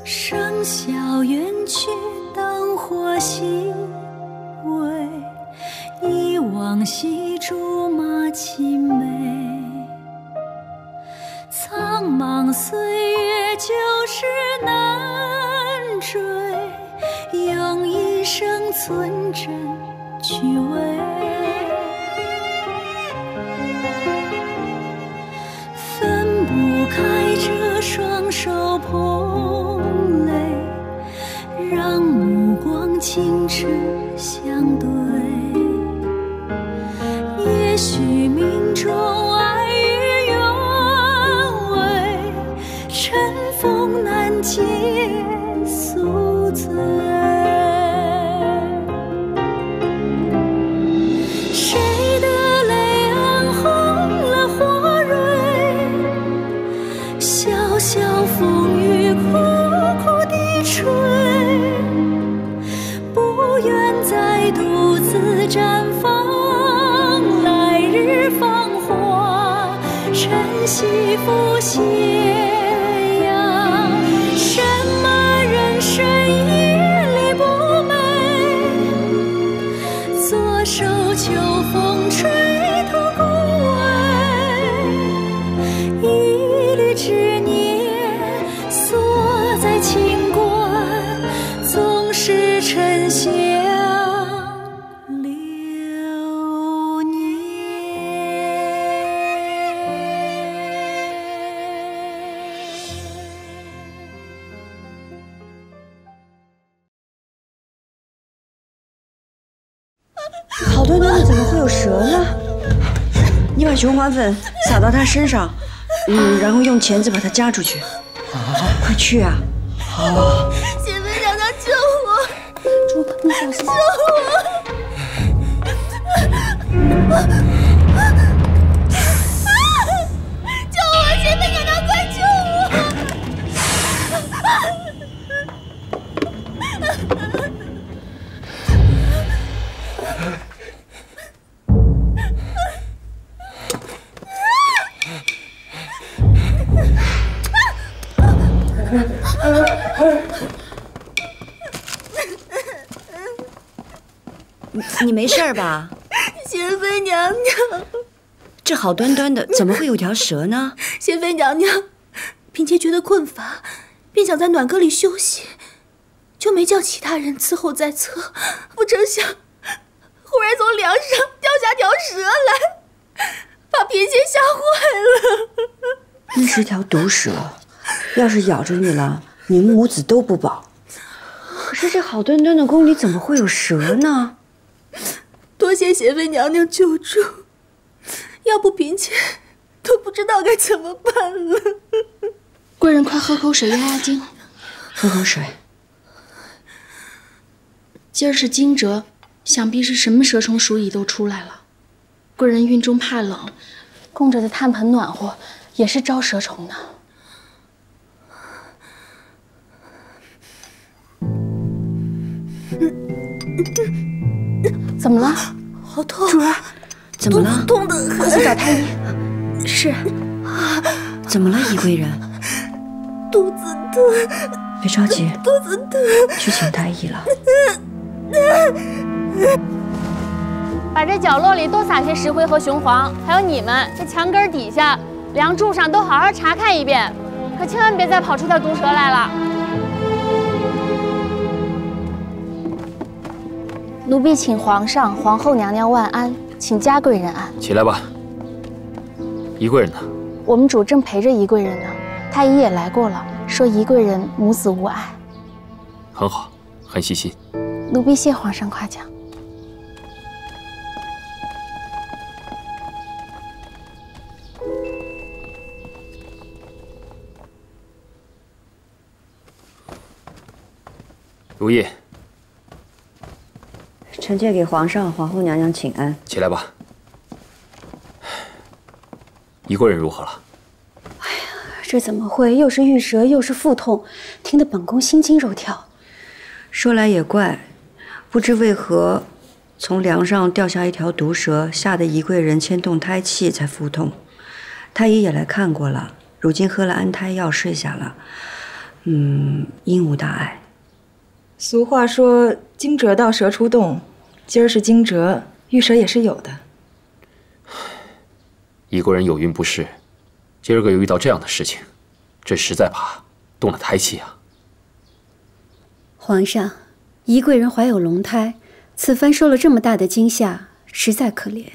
笙箫远去，灯火稀微，忆往昔竹马青梅。苍茫岁月，旧事难追，用一生存真趣味。分不开这双手捧泪，让目光轻痴相对。也许命中爱与愿违，尘封难解宿醉。谁的泪暗红了花蕊？潇潇风雨苦苦地吹，不愿再独自绽放来日芳华，晨曦拂斜阳。什么人生一缕不美？左手秋风吹吐枯萎，一缕执念锁在清关，总是沉香流年。好端端的怎么会有蛇呢？你把雄黄粉撒到它身上，然后用钳子把它夹出去。快去啊！好。贤妃娘娘救我！主，你小心！救我！救我！贤妃娘娘，快救你没事吧？贤妃娘娘，这好端端的，怎么会有条蛇呢？贤妃娘娘，嫔妾觉得困乏，便想在暖阁里休息，就没叫其他人伺候在侧。不成想，忽然从梁上掉下条蛇来，把嫔妾吓坏了。那是条毒蛇，要是咬着你了，你们母子都不保。可是这好端端的宫里怎么会有蛇呢？多谢贤妃娘娘救助，要不嫔妾都不知道该怎么办了。贵人快喝口水压压惊。喝口水。今儿是惊蛰，想必是什么蛇虫鼠蚁都出来了。贵人孕中怕冷，供着的炭盆暖和，也是招蛇虫呢。怎么了？好痛！主儿，怎么了？痛得很。快去找太医。是。怎么了，宜贵人？肚子疼。别着急，肚子疼。去请太医了。把这角落里多撒些石灰和雄黄，还有你们这墙根底下、梁柱上都好好查看一遍，可千万别再跑出条毒蛇来了。奴婢请皇上、皇后娘娘万安，请嘉贵人安。起来吧。宜贵人呢？我们主正陪着宜贵人呢，太医也来过了，说宜贵人母子无碍。很好，很细心。奴婢谢皇上夸奖。如意，臣妾给皇上、皇后娘娘请安。起来吧。宜贵人如何了？这怎么会又是玉舌又是腹痛，听得本宫心惊肉跳。说来也怪，不知为何，从梁上掉下一条毒蛇，吓得宜贵人牵动胎气才腹痛。太医也来看过了，如今喝了安胎药睡下了，应无大碍。俗话说惊蛰到蛇出洞，今儿是惊蛰，玉蛇也是有的。宜贵人有孕不适，今儿个又遇到这样的事情，这实在怕动了胎气啊。皇上，宜贵人怀有龙胎，此番受了这么大的惊吓，实在可怜。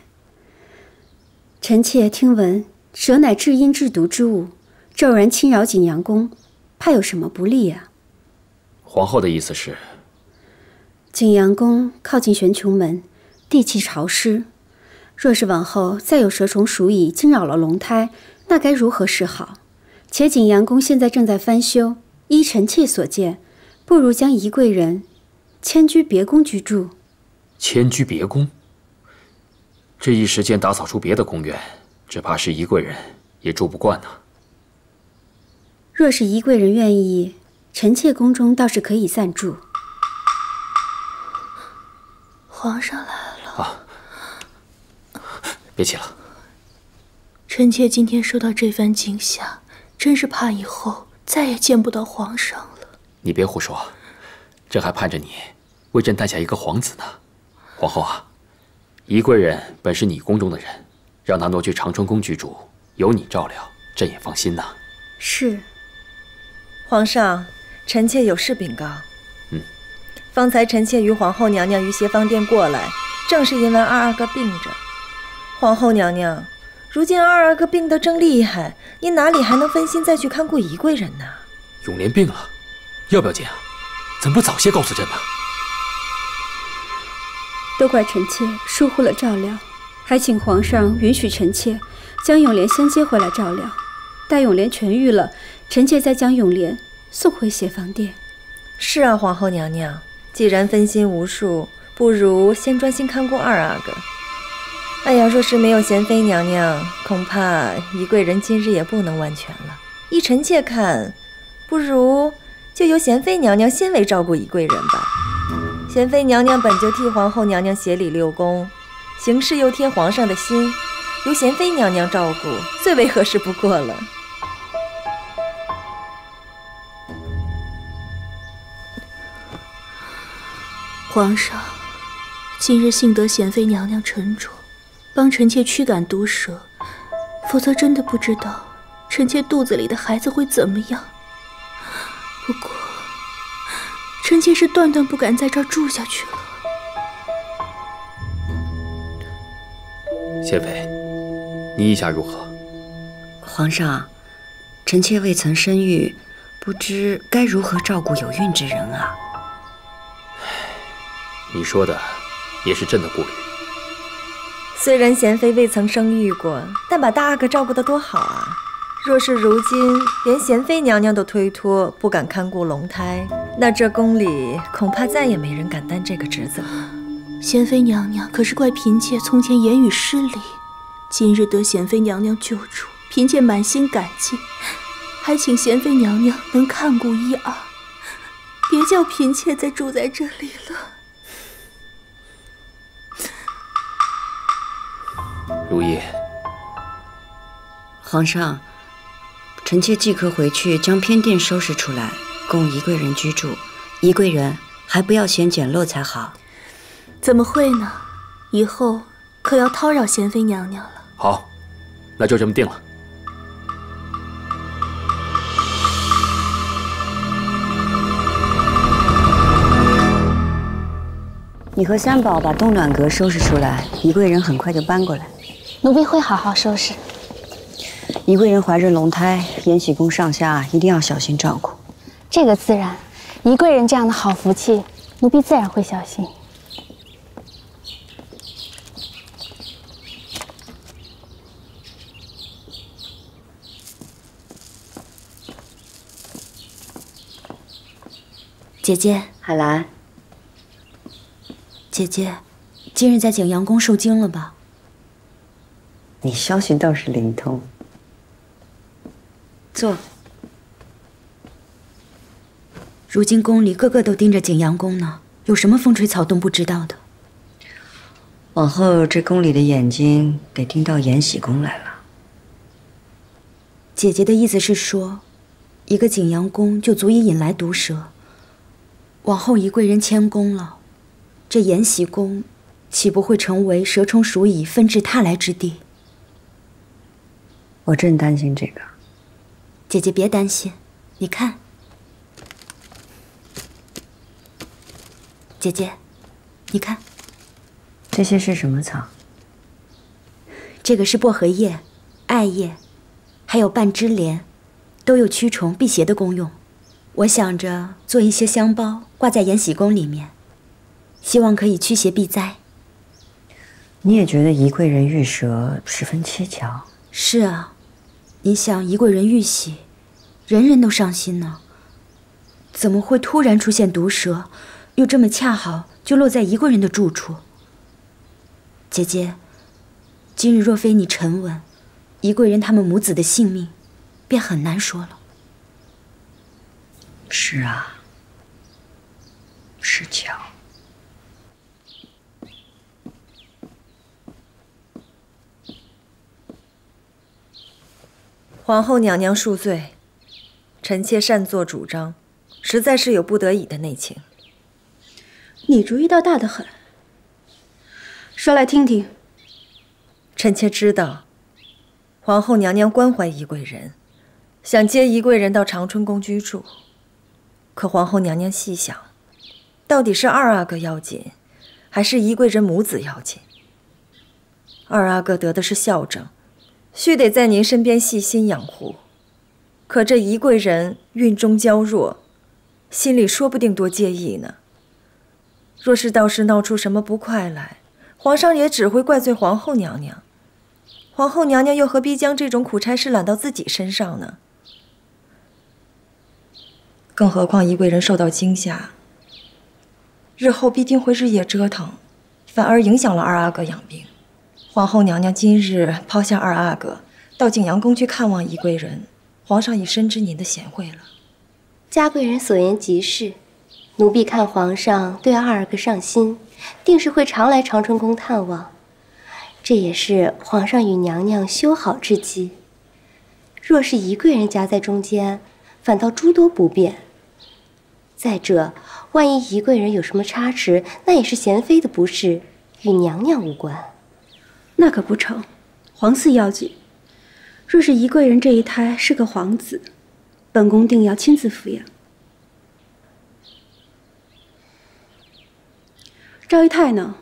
臣妾听闻蛇乃至阴至毒之物，骤然侵扰景阳宫，怕有什么不利啊？皇后的意思是，景阳宫靠近玄穹门，地气潮湿，若是往后再有蛇虫鼠蚁惊扰了龙胎，那该如何是好？且景阳宫现在正在翻修，依臣妾所见，不如将宜贵人迁居别宫居住。迁居别宫？这一时间打扫出别的宫院，只怕是宜贵人也住不惯呐。若是宜贵人愿意，臣妾宫中倒是可以暂住。皇上来了。啊，别起了。臣妾今天受到这番惊吓，真是怕以后再也见不到皇上了。你别胡说，朕还盼着你为朕诞下一个皇子呢。皇后啊，宜贵人本是你宫中的人，让他挪去长春宫居住，有你照料，朕也放心呐。是。皇上，臣妾有事禀告。方才臣妾与皇后娘娘于协芳殿过来，正是因为二阿哥病着。皇后娘娘，如今二阿哥病得正厉害，您哪里还能分心再去看顾宜贵人呢？永莲病了，要不要紧啊？怎么不早些告诉朕呢？都怪臣妾疏忽了照料，还请皇上允许臣妾将永莲先接回来照料。待永莲痊愈了，臣妾再将永莲送回协芳殿。是啊，皇后娘娘，既然分心无数，不如先专心看顾二阿哥。哎呀，若是没有贤妃娘娘，恐怕宜贵人今日也不能完全了。依臣妾看，不如就由贤妃娘娘先为照顾宜贵人吧。贤妃娘娘本就替皇后娘娘协理六宫，行事又贴皇上的心，由贤妃娘娘照顾，最为合适不过了。皇上，今日幸得贤妃娘娘沉着，帮臣妾驱赶毒蛇，否则真的不知道臣妾肚子里的孩子会怎么样。不过，臣妾是断断不敢在这儿住下去了。贤妃，你意下如何？皇上，臣妾未曾生育，不知该如何照顾有孕之人啊。你说的也是朕的顾虑。虽然贤妃未曾生育过，但把大阿哥照顾得多好啊！若是如今连贤妃娘娘都推脱，不敢看顾龙胎，那这宫里恐怕再也没人敢担这个职子了。贤妃娘娘可是怪嫔妾从前言语失礼，今日得贤妃娘娘救助，嫔妾满心感激，还请贤妃娘娘能看顾一二，别叫嫔妾再住在这里了。如意，皇上，臣妾即刻回去将偏殿收拾出来，供宜贵人居住。宜贵人还不要嫌简陋才好。怎么会呢？以后可要叨扰贤妃娘娘了。好，那就这么定了。你和三宝把冬暖阁收拾出来，宜贵人很快就搬过来。奴婢会好好收拾。宜贵人怀着龙胎，延禧宫上下一定要小心照顾。这个自然，宜贵人这样的好福气，奴婢自然会小心。姐姐，海兰，姐姐，今日在景阳宫受惊了吧？你消息倒是灵通。坐。如今宫里个个都盯着景阳宫呢，有什么风吹草动不知道的？往后这宫里的眼睛得盯到延禧宫来了。姐姐的意思是说，一个景阳宫就足以引来毒蛇。往后宜贵人迁宫了，这延禧宫岂不会成为蛇虫鼠蚁纷至沓来之地？我正担心这个。姐姐别担心，你看，姐姐，你看，这些是什么草？这个是薄荷叶、艾叶，还有半枝莲，都有驱虫辟邪的功用。我想着做一些香包挂在延禧宫里面，希望可以驱邪避灾。你也觉得宜贵人遇蛇十分蹊跷？是啊，你想宜贵人遇喜，人人都伤心呢，怎么会突然出现毒蛇，又这么恰好就落在宜贵人的住处？姐姐，今日若非你沉稳，宜贵人他们母子的性命便很难说了。是啊，是巧。皇后娘娘恕罪，臣妾擅作主张，实在是有不得已的内情。你主意倒大得很，说来听听。臣妾知道，皇后娘娘关怀宜贵人，想接宜贵人到长春宫居住。可皇后娘娘细想，到底是二阿哥要紧，还是宜贵人母子要紧？二阿哥得的是孝正，须得在您身边细心养护。可这宜贵人孕中娇弱，心里说不定多介意呢。若是到时闹出什么不快来，皇上也只会怪罪皇后娘娘。皇后娘娘又何必将这种苦差事揽到自己身上呢？更何况宜贵人受到惊吓，日后必定会日夜折腾，反而影响了二阿哥养病。皇后娘娘今日抛下二阿哥，到景阳宫去看望宜贵人，皇上已深知您的贤惠了。嘉贵人所言极是，奴婢看皇上对二阿哥上心，定是会常来长春宫探望。这也是皇上与娘娘修好之机。若是宜贵人夹在中间，反倒诸多不便。再者，万一宜贵人有什么差池，那也是贤妃的不是，与娘娘无关。那可不成，皇嗣要紧。若是宜贵人这一胎是个皇子，本宫定要亲自抚养。赵姨太呢？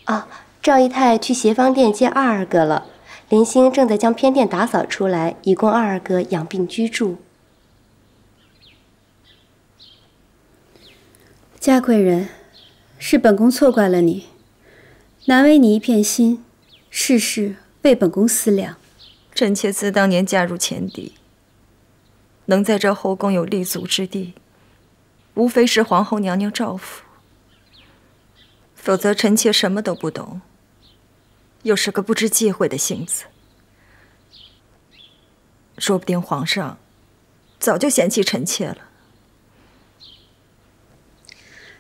啊，赵姨太去协芳殿接二阿哥了。林星正在将偏殿打扫出来，以供二阿哥养病居住。嘉贵人，是本宫错怪了你，难为你一片心，事事为本宫思量。臣妾自当年嫁入前邸，能在这后宫有立足之地，无非是皇后娘娘照拂。否则臣妾什么都不懂，又是个不知忌讳的性子，说不定皇上早就嫌弃臣妾了。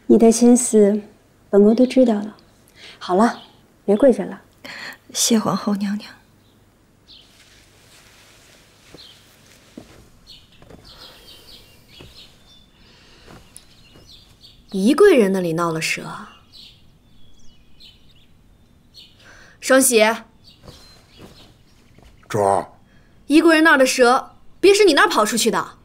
你的心思，本宫都知道了。好了，别跪着了。谢皇后娘娘。宜贵人那里闹了蛇。双喜，主儿，宜贵人那儿的蛇，别是你那儿跑出去的？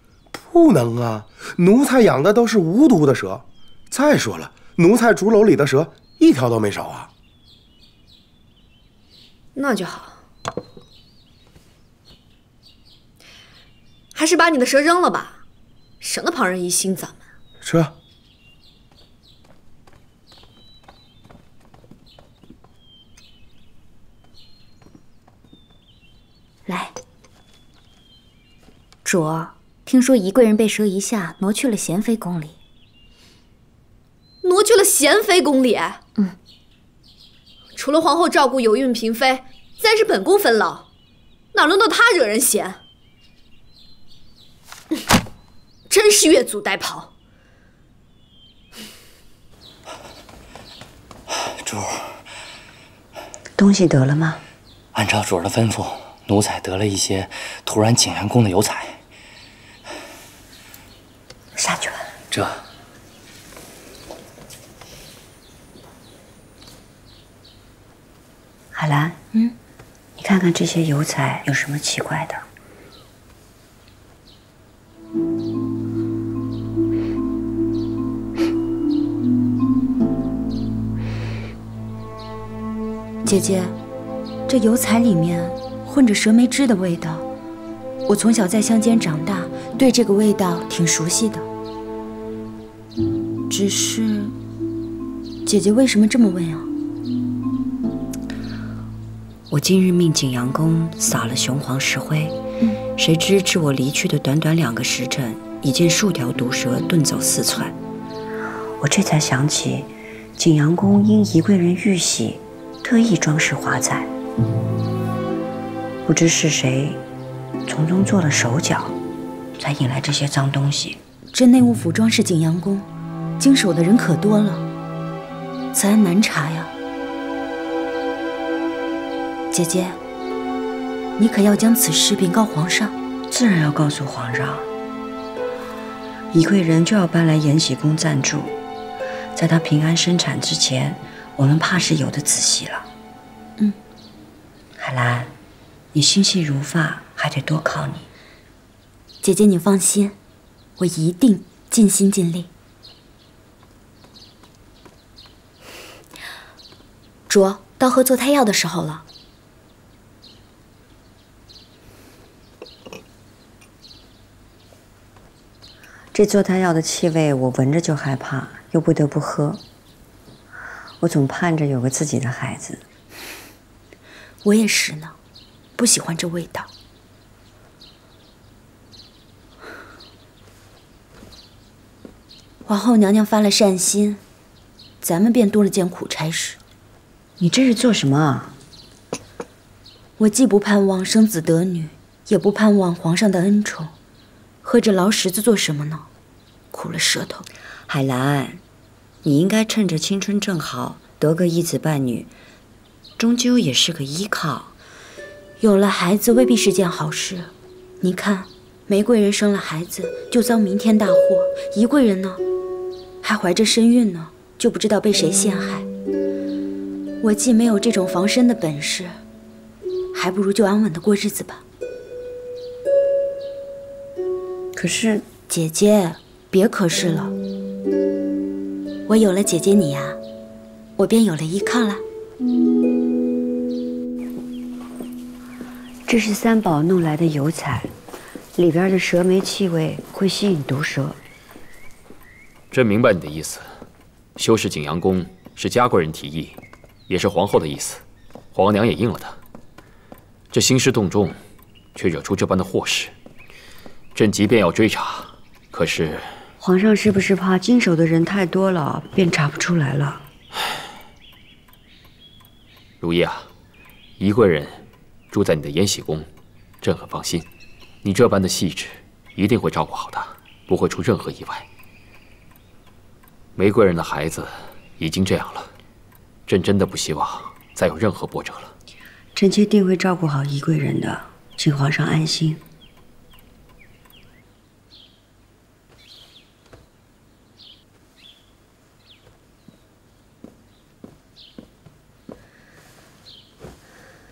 不能啊，奴才养的都是无毒的蛇。再说了，奴才竹篓里的蛇一条都没少啊。那就好，还是把你的蛇扔了吧，省得旁人疑心咱们。是。来，主儿，听说宜贵人被蛇一下挪去了贤妃宫里。挪去了贤妃宫里？除了皇后照顾有孕嫔妃，自然是本宫分劳，哪轮到她惹人嫌？真是越俎代庖。主儿，东西得了吗？按照主儿的吩咐，奴才得了一些突然景阳宫的油彩。下去吧。这。海兰，你看看这些油彩有什么奇怪的？姐姐，这油彩里面混着蛇莓汁的味道。我从小在乡间长大，对这个味道挺熟悉的。只是，姐姐为什么这么问啊？我今日命景阳宫撒了雄黄石灰，谁知至我离去的短短2个时辰，已见数条毒蛇遁走4窜。我这才想起，景阳宫因宜贵人玉玺，特意装饰华彩。不知是谁从中做了手脚，才引来这些脏东西。这内务府装饰景阳宫，经手的人可多了，此案难查呀。姐姐，你可要将此事禀告皇上？自然要告诉皇上。宜贵人就要搬来延禧宫暂住，在她平安生产之前，我们怕是有的仔细了。海兰，你心细如发，还得多靠你。姐姐，你放心，我一定尽心尽力。卓，到喝坐胎药的时候了。这坐胎药的气味，我闻着就害怕，又不得不喝。我总盼着有个自己的孩子。我也是呢，不喜欢这味道。皇后娘娘发了善心，咱们便多了件苦差事。你这是做什么啊？我既不盼望生子得女，也不盼望皇上的恩宠，喝着劳什子做什么呢？苦了舌头。海兰，你应该趁着青春正好，得个一子半女，终究也是个依靠。有了孩子未必是件好事。你看，玫瑰人生了孩子就遭弥天大祸，宜贵人呢，还怀着身孕呢，就不知道被谁陷害。我既没有这种防身的本事，还不如就安稳的过日子吧。可是，姐姐，别可是了。我有了姐姐你呀，我便有了依靠啦。这是三宝弄来的油彩，里边的蛇莓气味会吸引毒蛇。朕明白你的意思，修饰景阳宫是嘉贵人提议，也是皇后的意思，皇娘也应了她。这兴师动众，却惹出这般的祸事，朕即便要追查，可是皇上是不是怕经手的人太多了，便查不出来了？如意啊，宜贵人住在你的延禧宫，朕很放心。你这般的细致，一定会照顾好她，不会出任何意外。玫瑰人的孩子已经这样了，朕真的不希望再有任何波折了。臣妾定会照顾好宜贵人的，请皇上安心。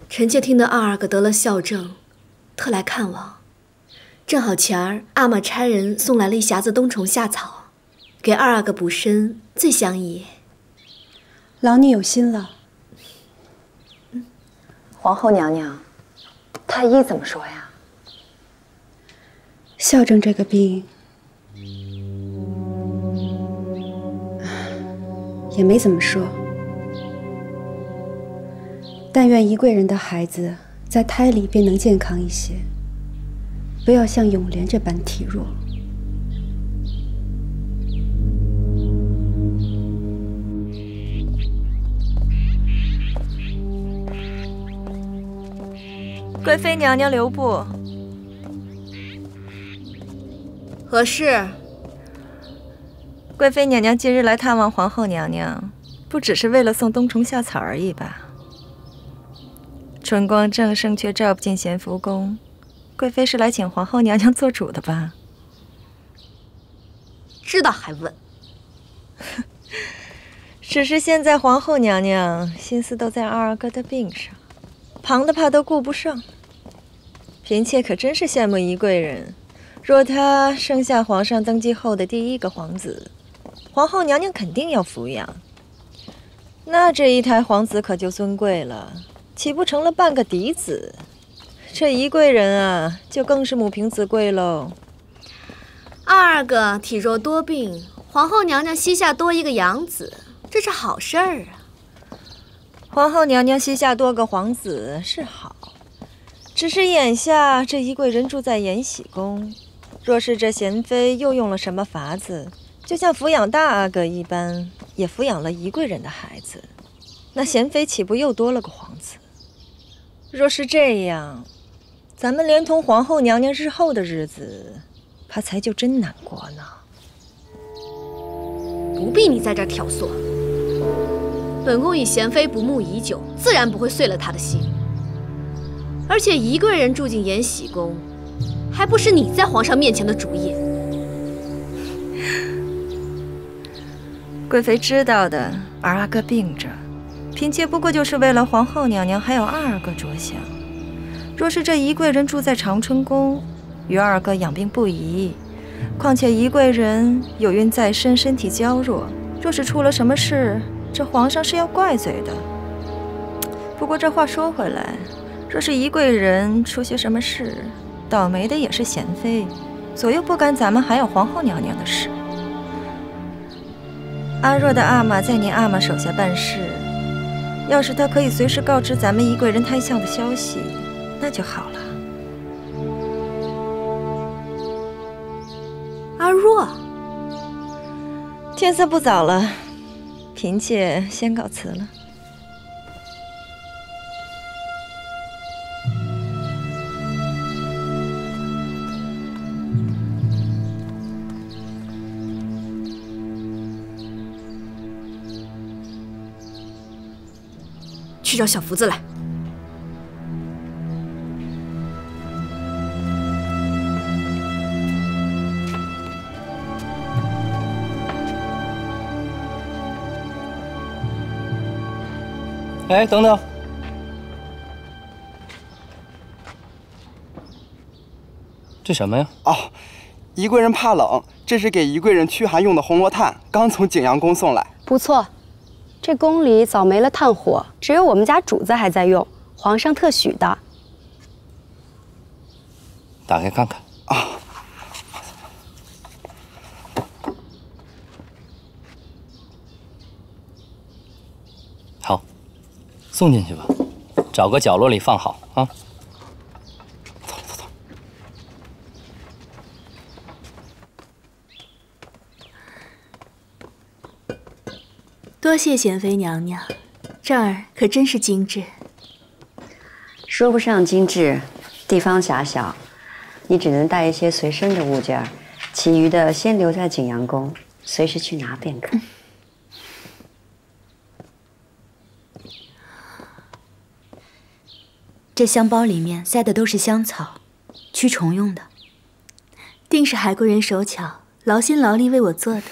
臣妾听得二哥得了哮症，特来看望。正好前儿阿玛差人送来了一匣子冬虫夏草，给二哥补身最相宜。劳你有心了。皇后娘娘，太医怎么说呀？哮症这个病，也没怎么说。但愿宜贵人的孩子在胎里便能健康一些，不要像永莲这般体弱。贵妃娘娘留步。何事？贵妃娘娘今日来探望皇后娘娘，不只是为了送冬虫夏草而已吧？春光正盛却照不进咸福宫，贵妃是来请皇后娘娘做主的吧？知道还问？只是现在皇后娘娘心思都在二阿哥的病上，旁的怕都顾不上。嫔妾可真是羡慕宜贵人，若她生下皇上登基后的第一个皇子，皇后娘娘肯定要抚养，那这一胎皇子可就尊贵了，岂不成了半个嫡子？这宜贵人啊，就更是母凭子贵喽。二阿哥体弱多病，皇后娘娘膝下多一个养子，这是好事儿啊。皇后娘娘膝下多个皇子是好，只是眼下这宜贵人住在延禧宫，若是这贤妃又用了什么法子，就像抚养大阿哥一般，也抚养了宜贵人的孩子，那贤妃岂不又多了个皇子？若是这样，咱们连同皇后娘娘日后的日子，怕才就真难过呢。不必你在这儿挑唆，本宫与贤妃不睦已久，自然不会碎了她的心。而且宜贵人住进延禧宫，还不是你在皇上面前的主意。贵妃知道的，二阿哥病着，嫔妾不过就是为了皇后娘娘还有二阿哥着想。若是这宜贵人住在长春宫，与二阿哥养病不宜，况且宜贵人有孕在身，身体娇弱，若是出了什么事，这皇上是要怪罪的。不过这话说回来，若是宜贵人出些什么事，倒霉的也是贤妃，左右不干咱们还有皇后娘娘的事。阿若的阿玛在您阿玛手下办事，要是她可以随时告知咱们宜贵人胎相的消息，那就好了。阿若，天色不早了，嫔妾先告辞了。去找小福子来。哎，等等，这什么呀？哦，宜贵人怕冷，这是给宜贵人驱寒用的红罗炭，刚从景阳宫送来。不错，这宫里早没了炭火，只有我们家主子还在用，皇上特许的。打开看看。啊。好。送进去吧，找个角落里放好啊。走走走。多谢贤妃娘娘，这儿可真是精致。说不上精致，地方狭小，你只能带一些随身的物件，其余的先留在景阳宫，随时去拿便可。这香包里面塞的都是香草，驱虫用的，定是海贵人手巧，劳心劳力为我做的。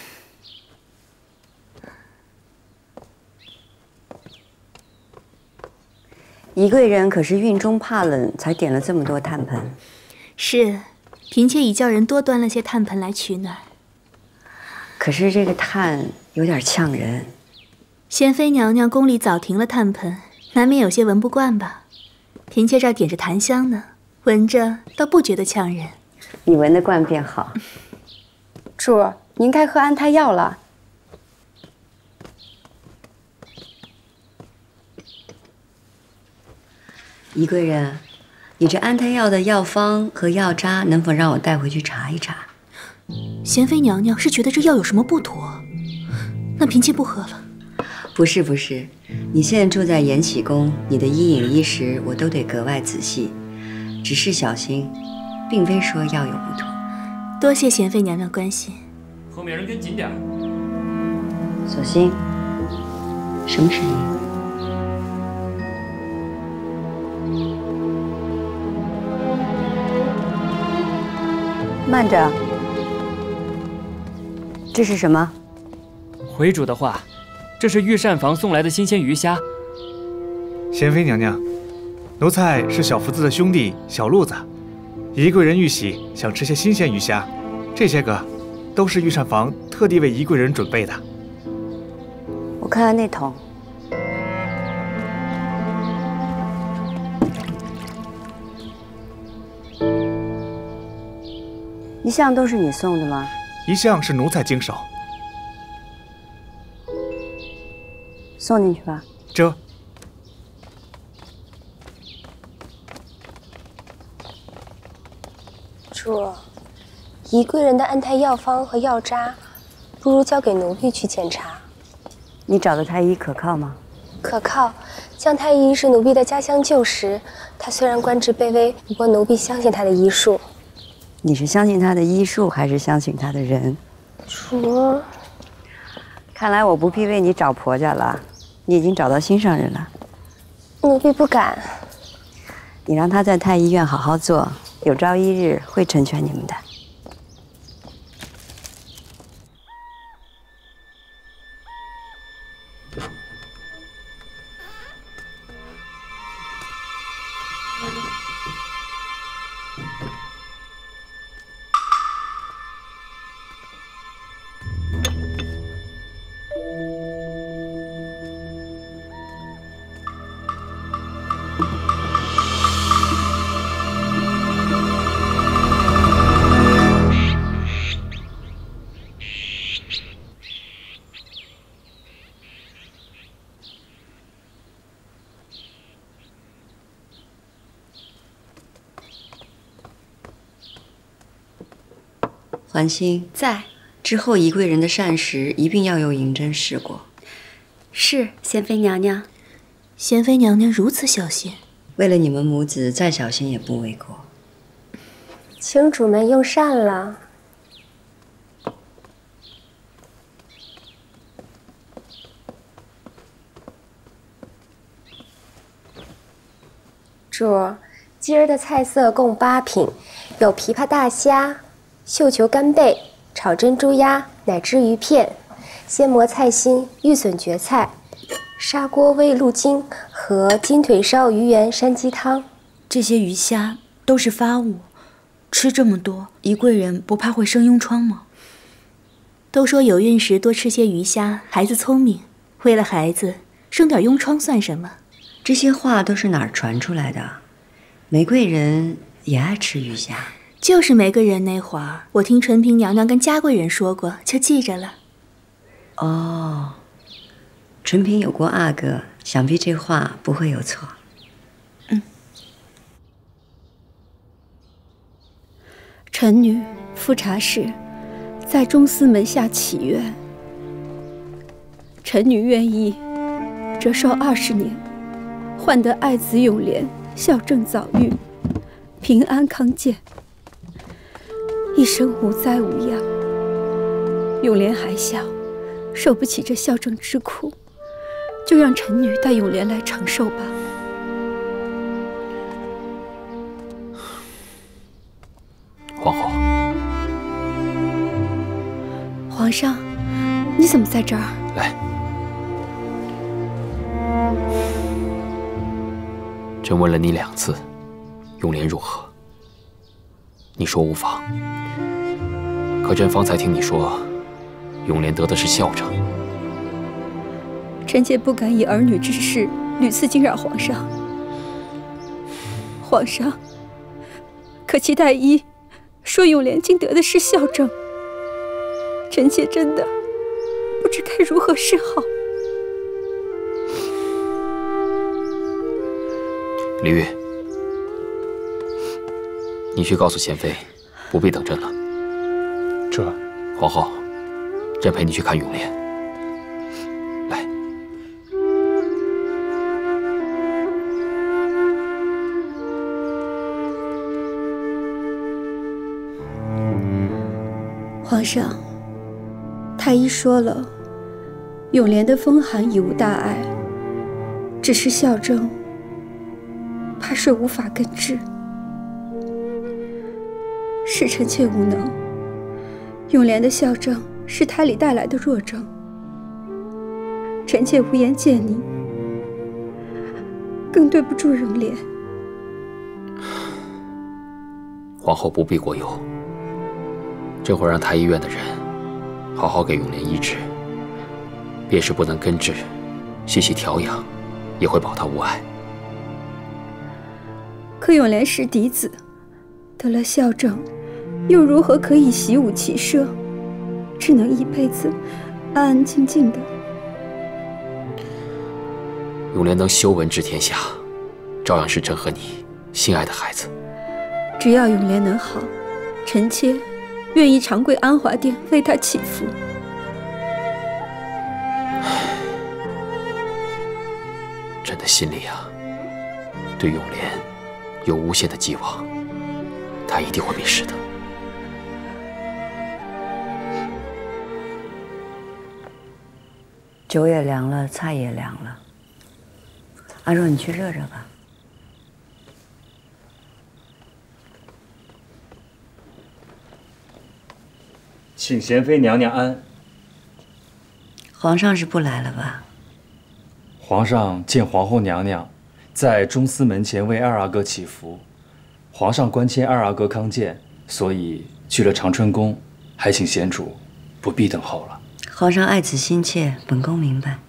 宜贵人可是孕中怕冷，才点了这么多炭盆。是，嫔妾已叫人多端了些炭盆来取暖。可是这个炭有点呛人。贤妃娘娘宫里早停了炭盆，难免有些闻不惯吧？嫔妾这儿点着檀香呢，闻着倒不觉得呛人。你闻得惯便好。主儿，您该喝安胎药了。宜贵人，你这安胎药的药方和药渣能否让我带回去查一查？贤妃娘娘是觉得这药有什么不妥？那嫔妾不喝了。不是不是，你现在住在延禧宫，你的衣饮衣食我都得格外仔细，只是小心，并非说药有不妥。多谢贤妃娘娘关心。后面人跟紧点。索性，什么声音？慢着，这是什么？回主的话，这是御膳房送来的新鲜鱼虾。贤妃娘娘，奴才是小福子的兄弟小路子，宜贵人玉玺想吃些新鲜鱼虾，这些个都是御膳房特地为宜贵人准备的。我看看那桶。一向都是你送的吗？一向是奴才经手。送进去吧。这。主，宜贵人的安胎药方和药渣，不如交给奴婢去检查。你找的太医可靠吗？可靠。姜太医是奴婢的家乡旧识，他虽然官职卑微，不过奴婢相信他的医术。你是相信他的医术，还是相信他的人？主，看来我不必为你找婆家了，你已经找到心上人了。奴婢不敢。你让他在太医院好好做，有朝一日会成全你们的。环心在。之后宜贵人的膳食一并要由嬴政试过。是，贤妃娘娘。贤妃娘娘如此小心，为了你们母子，再小心也不为过。请主们用膳了。主，今儿的菜色共8品，有琵琶大虾、绣球干贝、炒珍珠鸭、奶汁鱼片、鲜蘑菜心、玉笋蕨菜、砂锅煨鹿筋和金腿烧鱼圆山鸡汤。这些鱼虾都是发物，吃这么多，宜贵人不怕会生痈疮吗？都说有孕时多吃些鱼虾，孩子聪明。为了孩子，生点痈疮算什么？这些话都是哪儿传出来的？玫瑰人也爱吃鱼虾。就是玫瑰人那会儿，我听纯平娘娘跟嘉贵人说过，就记着了。哦，纯平有过阿哥，想必这话不会有错。臣女富察氏在中司门下祈愿，臣女愿意折寿20年，换得爱子永莲孝正早愈，平安康健，一生无灾无恙。永莲还小，受不起这孝正之苦，就让臣女带永莲来承受吧。皇后，皇上，你怎么在这儿？来，朕问了你2次，永莲如何？你说无妨。可朕方才听你说，永莲得的是孝正。臣妾不敢以儿女之事屡次惊扰皇上。皇上，可其太医说永莲竟得的是孝正，臣妾真的不知该如何是好。李煜，你去告诉贤妃，不必等朕了。皇后，朕陪你去看永莲。来。皇上，太医说了，永莲的风寒已无大碍，只是笑症，怕是无法根治。是臣妾无能，永莲的笑症是胎里带来的弱症，臣妾无颜见你，更对不住永莲。皇后不必过忧，这会儿让太医院的人好好给永莲医治，便是不能根治，细细调养，也会保她无碍。可永莲是嫡子，得了笑症，又如何可以习武骑射？只能一辈子安安静静的。永莲能修文治天下，照样是朕和你心爱的孩子。只要永莲能好，臣妾愿意长跪安华殿为她祈福。朕的心里啊，对永莲有无限的寄望，她一定会没事的。酒也凉了，菜也凉了。阿若，你去热热吧。请贤妃娘娘安。皇上是不来了吧？皇上见皇后娘娘在中司门前为二阿哥祈福，皇上关切二阿哥康健，所以去了长春宫，还请贤主不必等候了。皇上爱子心切，本宫明白。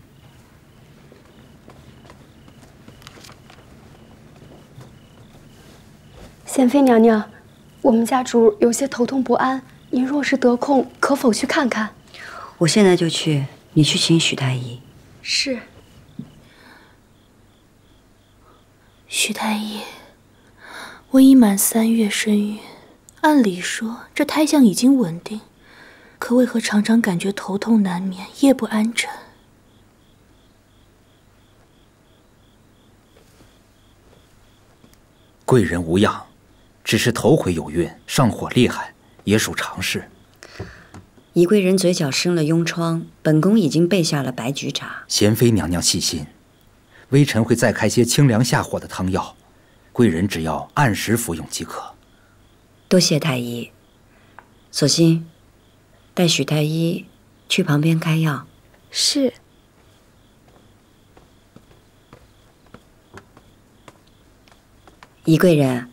贤妃娘娘，我们家主有些头痛不安，您若是得空，可否去看看？我现在就去，你去请许太医。是。许太医，我已满3月身孕，按理说这胎象已经稳定，可为何常常感觉头痛难眠，夜不安枕？贵人无恙，只是头回有孕，上火厉害，也属常事。宜贵人嘴角生了痈疮，本宫已经备下了白菊茶。贤妃娘娘细心，微臣会再开些清凉下火的汤药，贵人只要按时服用即可。多谢太医。索性带许太医去旁边开药。是。宜贵人，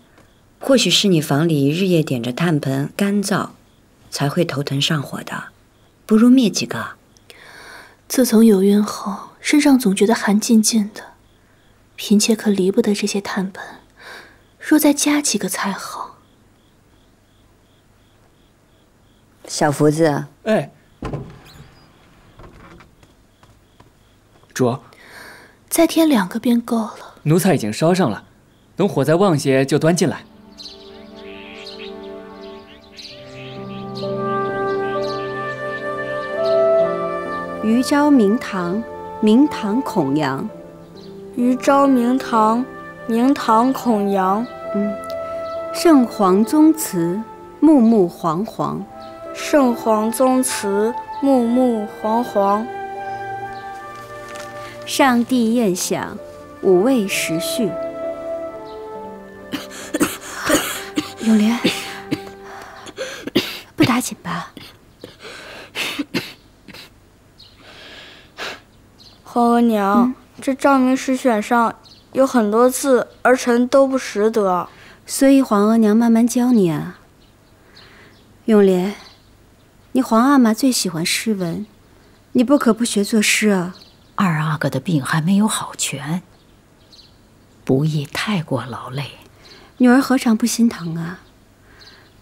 或许是你房里日夜点着炭盆，干燥，才会头疼上火的，不如灭几个。自从有孕后，身上总觉得寒沁沁的，嫔妾可离不得这些炭盆，若再加几个才好。小福子，哎，主，再添2个便够了。奴才已经烧上了，等火再旺些就端进来。余昭明堂，明堂孔阳。余昭明堂，明堂孔阳。圣皇宗祠，木木煌煌。圣皇宗祠，木木煌煌。上帝宴享，5味时序。永莲，不打紧吧？皇额娘，这诏明诗选上有很多字，儿臣都不识得，所以皇额娘慢慢教你啊。永莲，你皇阿玛最喜欢诗文，你不可不学作诗啊。二阿哥的病还没有好全，不宜太过劳累。女儿何尝不心疼啊？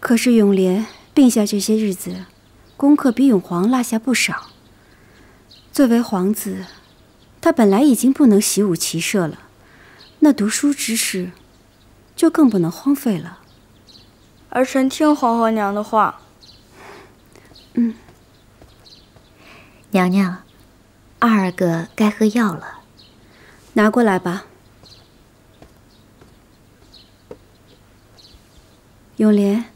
可是永莲病下这些日子，功课比永皇落下不少。作为皇子，他本来已经不能习武骑射了，那读书之事就更不能荒废了。儿臣听皇额娘的话。娘娘，二阿哥该喝药了，拿过来吧。永莲，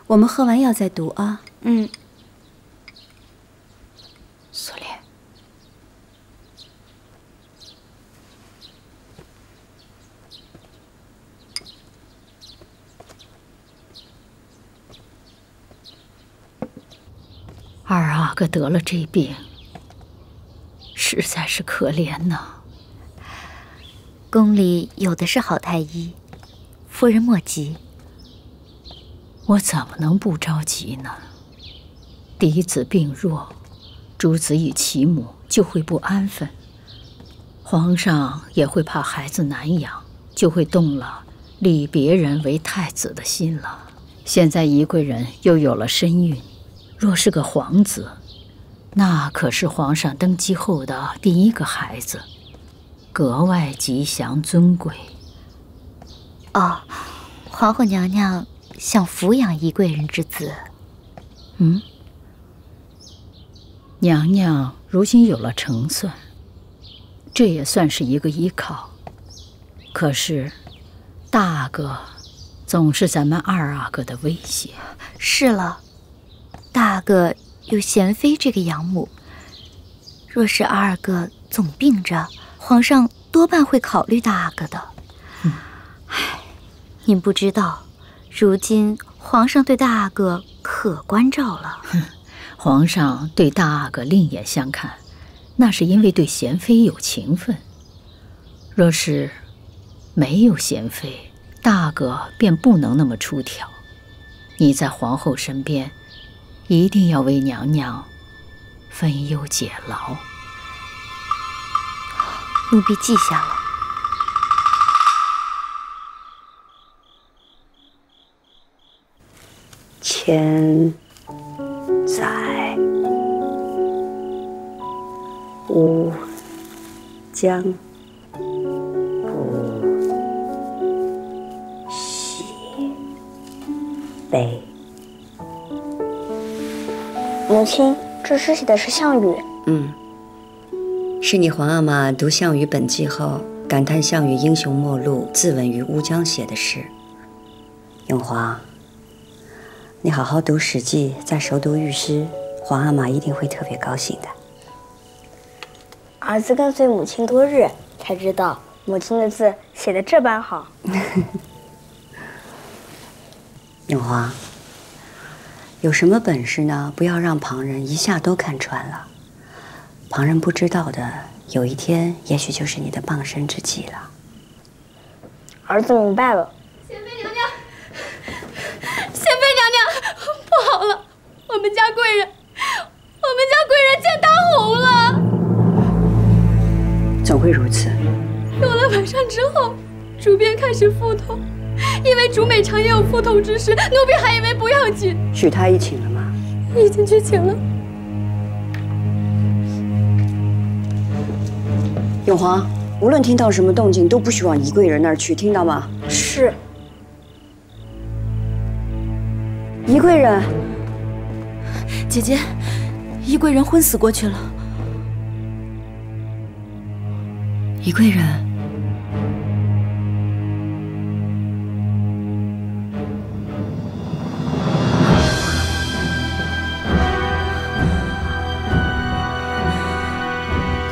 我们喝完药再读啊。二阿哥得了这病，实在是可怜呐。宫里有的是好太医，夫人莫急。我怎么能不着急呢？嫡子病弱，诸子与其母就会不安分，皇上也会怕孩子难养，就会动了立别人为太子的心了。现在宜贵人又有了身孕，若是个皇子，那可是皇上登基后的第一个孩子，格外吉祥尊贵。哦，皇后娘娘想抚养宜贵人之子。娘娘如今有了成算，这也算是一个依靠。可是大阿哥总是咱们二阿哥的威胁。是了，大阿哥有贤妃这个养母，若是二阿哥总病着，皇上多半会考虑大阿哥的。您不知道，如今皇上对大阿哥可关照了。皇上对大阿哥另眼相看，那是因为对贤妃有情分。若是没有贤妃，大阿哥便不能那么出挑。你在皇后身边，一定要为娘娘分忧解劳。奴婢记下了。千载吾将不喜悲。母亲，这诗写的是项羽。是你皇阿玛读项羽本纪后，感叹项羽英雄末路，自刎于乌江写的诗。永华，你好好读《史记》，再熟读御诗，皇阿玛一定会特别高兴的。儿子跟随母亲多日，才知道母亲的字写得这般好。永华，有什么本事呢？不要让旁人一下都看穿了。旁人不知道的，有一天也许就是你的傍身之计了。儿子明白了。贤妃娘娘，贤妃娘娘，不好了，我们家贵人见大红了。怎会如此？有了晚上之后，主便开始腹痛，因为主每常也有腹痛之时，奴婢还以为不要紧。许太医请了吗？已经去请了。永华，无论听到什么动静，都不许往宜贵人那儿去，听到吗？是。宜贵人，姐姐，宜贵人昏死过去了。宜贵人，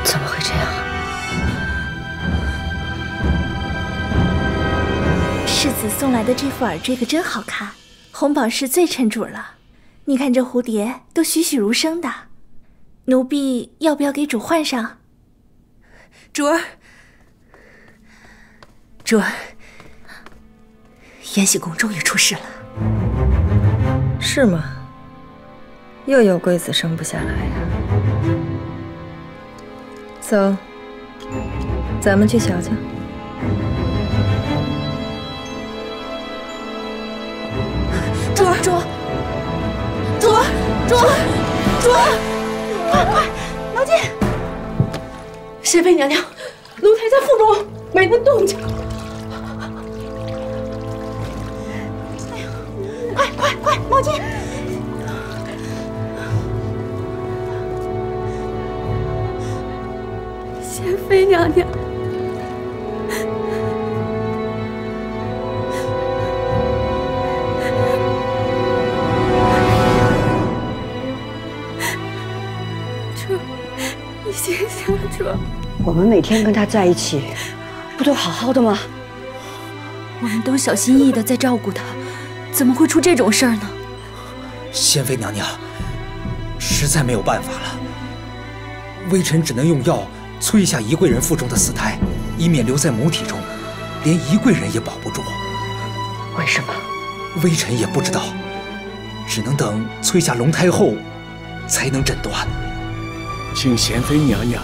怎么会这样？世子送来的这副耳坠可真好看，红宝石最称主了。你看这蝴蝶都栩栩如生的，奴婢要不要给主换上？主儿，主儿，延禧宫终于出事了。是吗？又有贵子生不下来呀。走，咱们去瞧瞧。主儿，主儿，主儿，主儿，主儿，快，毛巾！贤妃娘娘，奴才在腹中没了动静。哎呀，快，毛巾！贤妃娘娘。醒醒，主！我们每天跟他在一起，不都好好的吗？我们都小心翼翼的在照顾他，怎么会出这种事儿呢？贤妃娘娘，实在没有办法了，微臣只能用药催下宜贵人腹中的死胎，以免留在母体中，连宜贵人也保不住。为什么？微臣也不知道，只能等催下龙胎后，才能诊断。请贤妃娘娘，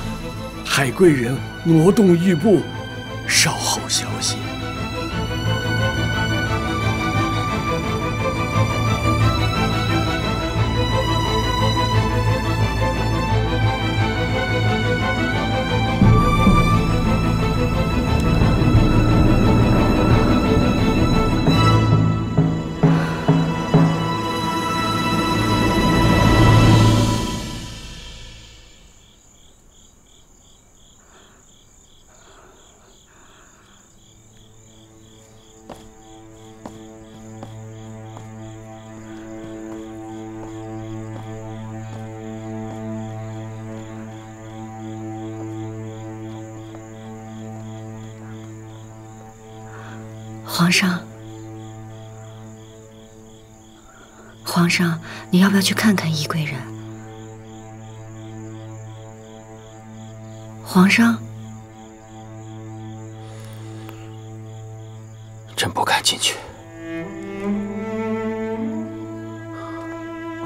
海贵人挪动玉步，稍后消息。皇上，你要不要去看看宜贵人？皇上，朕不敢进去。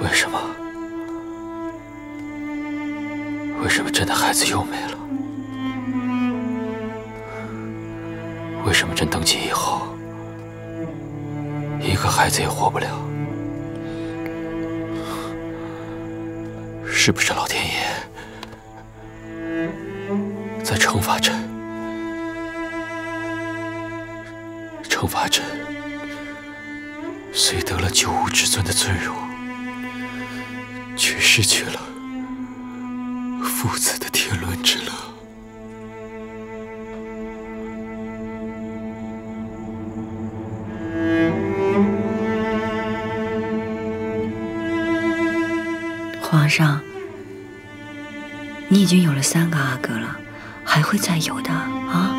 为什么？为什么朕的孩子又没了？为什么朕登基以后，一个孩子也活不了？是不是老天爷在惩罚朕？惩罚朕虽得了九五之尊的尊荣，却失去了父子的天伦之乐。皇上，你已经有了3个阿哥了，还会再有的啊！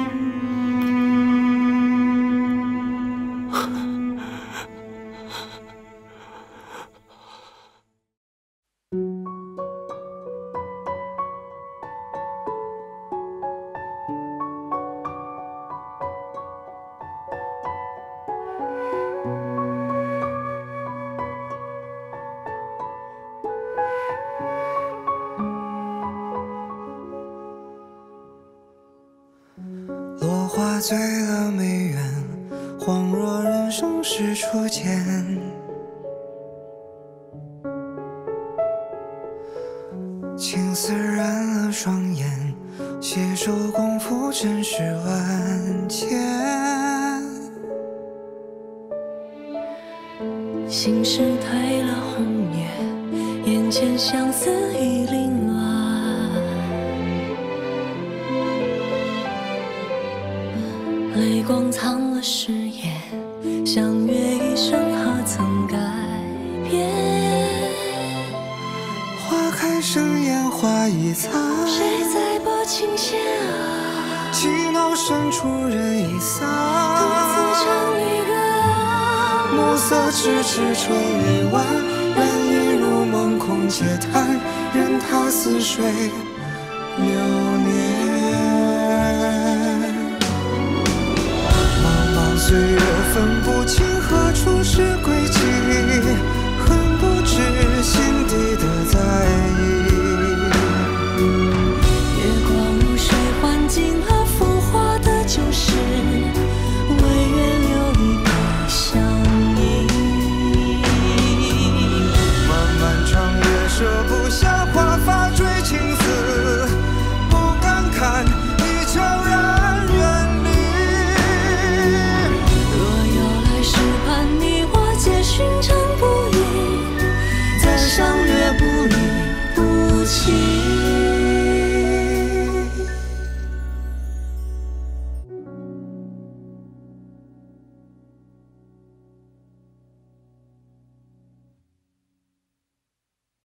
醉了梅园，恍若人生是初见。青丝染了双眼，携手共赴尘世万千。心事褪了红叶，眼前相思已凌乱。泪光藏了誓言，相约一生何曾改变？花开生烟花易残，谁在拨琴弦啊？寂寞深处人已散，独自唱离歌啊。暮色迟迟春已晚，人已入梦空嗟叹，任他似水流年。岁月分不清何处是轨迹，恨不知心底的在意。月光如水换尽了浮华的旧事，唯愿留一笔相依。漫漫长夜舍不下